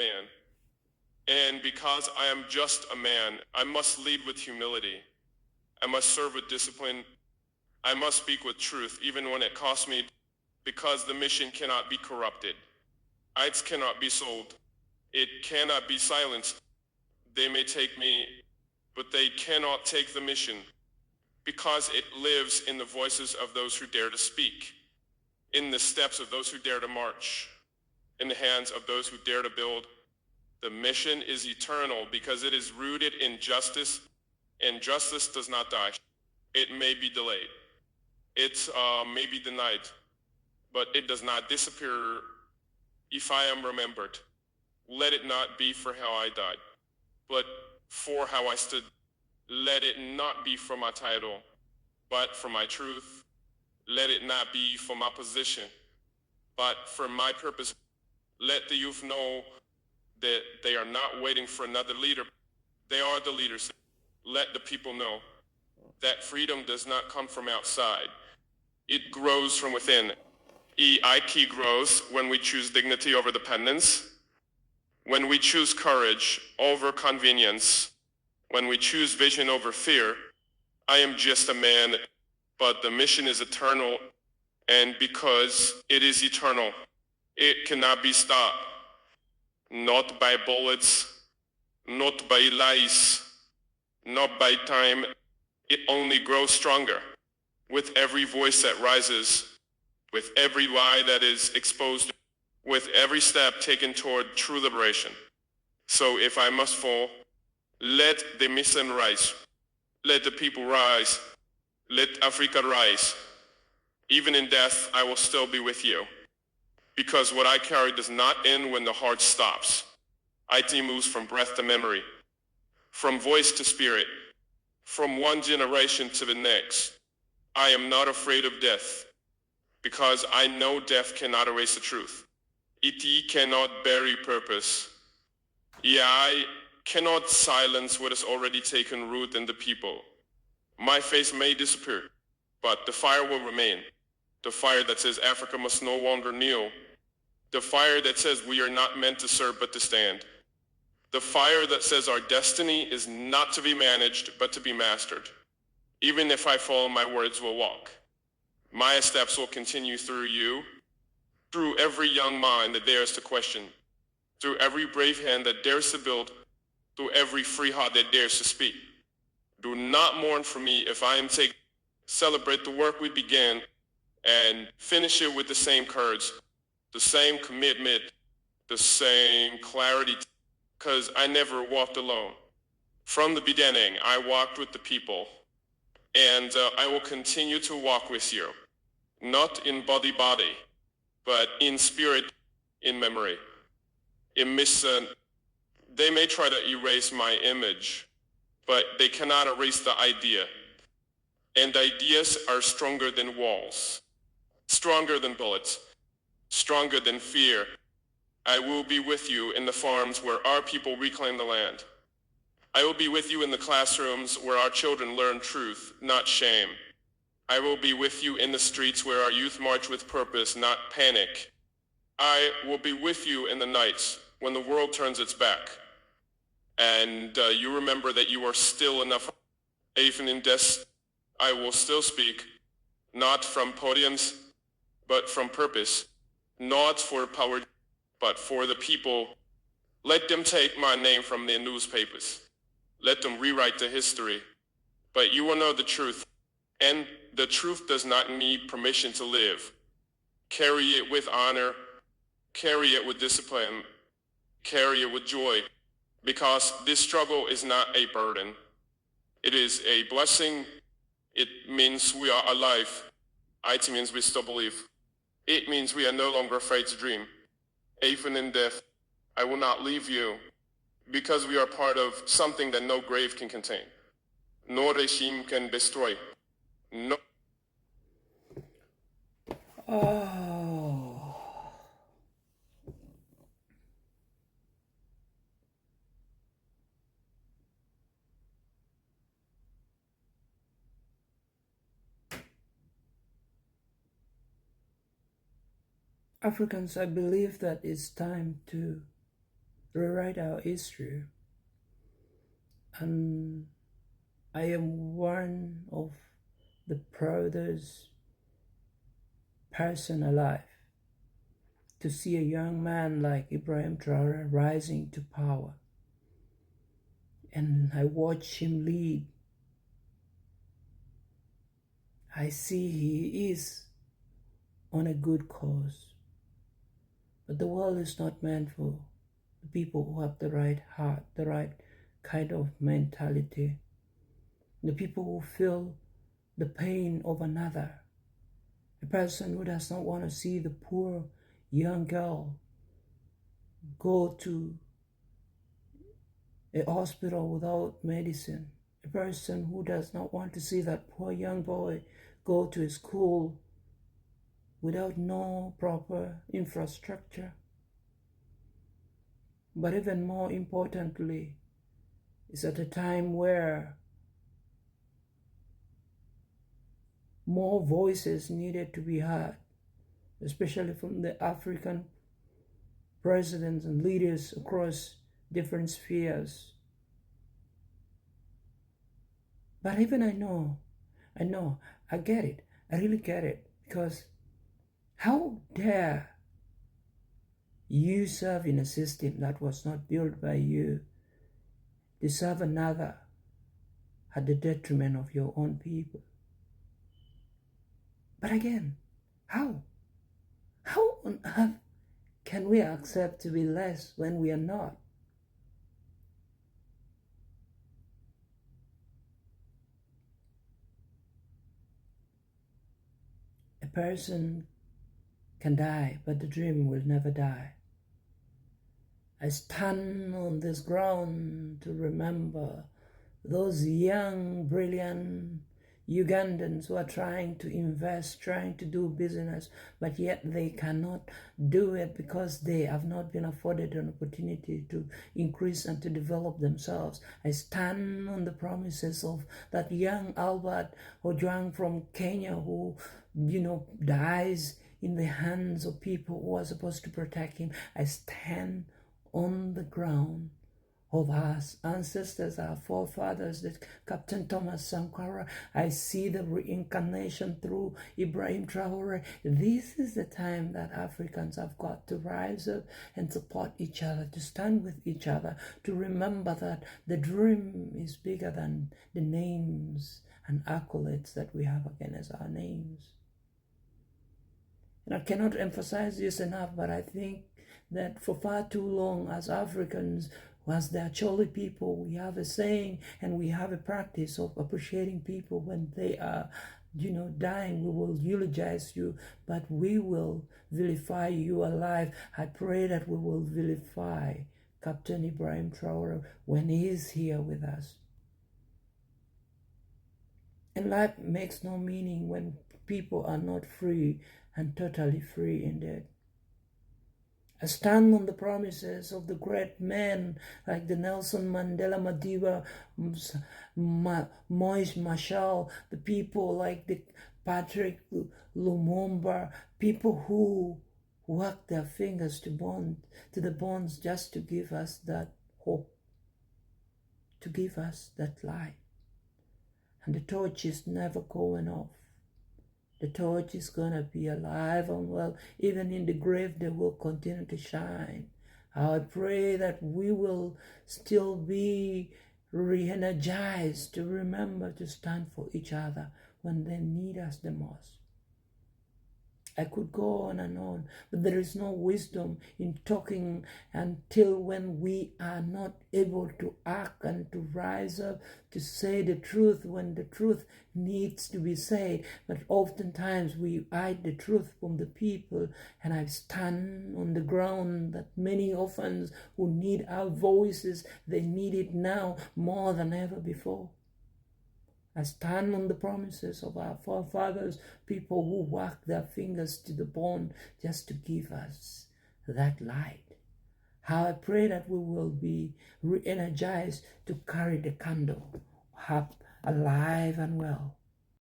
man. And because I am just a man, I must lead with humility. I must serve with discipline. I must speak with truth, even when it costs me, because the mission cannot be corrupted. It cannot be sold. It cannot be silenced. They may take me, but they cannot take the mission, because it lives in the voices of those who dare to speak, in the steps of those who dare to march, in the hands of those who dare to build. The mission is eternal because it is rooted in justice, and justice does not die. It may be delayed. It may be denied, but it does not disappear if I am remembered. Let it not be for how I died, but for how I stood. Let it not be for my title, but for my truth. Let it not be for my position, but for my purpose. Let the youth know that they are not waiting for another leader. They are the leaders. Let the people know that freedom does not come from outside. It grows from within. EIK grows when we choose dignity over dependence, when we choose courage over convenience, when we choose vision over fear. I am just a man, but the mission is eternal, and because it is eternal, it cannot be stopped. Not by bullets, not by lies, not by time. It only grows stronger with every voice that rises, with every lie that is exposed, with every step taken toward true liberation. So if I must fall, let the mission rise. Let the people rise. Let Africa rise. Even in death, I will still be with you. Because what I carry does not end when the heart stops. IT moves from breath to memory, from voice to spirit, from one generation to the next. I am not afraid of death, because I know death cannot erase the truth. It cannot bury purpose. I cannot silence what has already taken root in the people. My face may disappear, but the fire will remain. The fire that says Africa must no longer kneel. The fire that says we are not meant to serve but to stand. The fire that says our destiny is not to be managed but to be mastered. Even if I fall, my words will walk. My steps will continue through you, through every young mind that dares to question, through every brave hand that dares to build, through every free heart that dares to speak. Do not mourn for me if I am taken. Celebrate the work we began and finish it with the same courage, the same commitment, the same clarity, because I never walked alone. From the beginning, I walked with the people, and I will continue to walk with you, not in body, but in spirit, in memory. In mission, they may try to erase my image, but they cannot erase the idea. And ideas are stronger than walls, stronger than bullets, stronger than fear. I will be with you in the farms where our people reclaim the land. I will be with you in the classrooms where our children learn truth, not shame. I will be with you in the streets where our youth march with purpose, not panic. I will be with you in the nights when the world turns its back. And you remember that you are still enough. Even in death, I will still speak, not from podiums, but from purpose, not for power, but for the people. Let them take my name from their newspapers. Let them rewrite the history. But you will know the truth, and the truth does not need permission to live. Carry it with honor, carry it with discipline, carry it with joy, because this struggle is not a burden. It is a blessing. It means we are alive. It means we still believe. It means we are no longer afraid to dream. Even in death, I will not leave you, because we are part of something that no grave can contain, no regime can destroy. No. Oh. Africans, I believe that it's time to rewrite our history. And I am one of the proudest person alive to see a young man like Ibrahim Traore rising to power. And I watch him lead. I see he is on a good cause. But the world is not meant for the people who have the right heart, the right kind of mentality, the people who feel the pain of another, a person who does not want to see the poor young girl go to a hospital without medicine, a person who does not want to see that poor young boy go to a school without no proper infrastructure. But even more importantly, it's at a time where more voices needed to be heard, especially from the African presidents and leaders across different spheres. But even I get it. I really get it. Because how dare you serve in a system that was not built by you to serve another at the detriment of your own people? But again, how? How on earth can we accept to be less when we are not? A person can die, but the dream will never die. I stand on this ground to remember those young, brilliant Ugandans who are trying to invest, trying to do business, but yet they cannot do it because they have not been afforded an opportunity to increase and to develop themselves. I stand on the promises of that young Albert Ojwang from Kenya who, dies in the hands of people who are supposed to protect him. I stand on the ground of our ancestors, our forefathers, the Captain Thomas Sankara. I see the reincarnation through Ibrahim Traore. This is the time that Africans have got to rise up and support each other, to stand with each other, to remember that the dream is bigger than the names and accolades that we have against our names. And I cannot emphasize this enough, but I think that for far too long as Africans, as the Acholi people, we have a saying and we have a practice of appreciating people when they are, dying. We will eulogize you, but we will vilify you alive. I pray that we will vilify Captain Ibrahim Traore when he is here with us. And life makes no meaning when people are not free and totally free indeed. I stand on the promises of the great men like the Nelson Mandela Madiba, Moise Machel, the people like the Patrick Lumumba, people who work their fingers to the bones just to give us that hope, to give us that light. And the torch is never going off. The torch is going to be alive and well. Even in the grave, they will continue to shine. I pray that we will still be re-energized to remember to stand for each other when they need us the most. I could go on, but there is no wisdom in talking until when we are not able to act and to rise up to say the truth when the truth needs to be said. But oftentimes we hide the truth from the people, and I stand on the ground that many orphans who need our voices, they need it now more than ever before. I stand on the promises of our forefathers, people who work their fingers to the bone just to give us that light. How I pray that we will be re-energized to carry the candle up alive and well.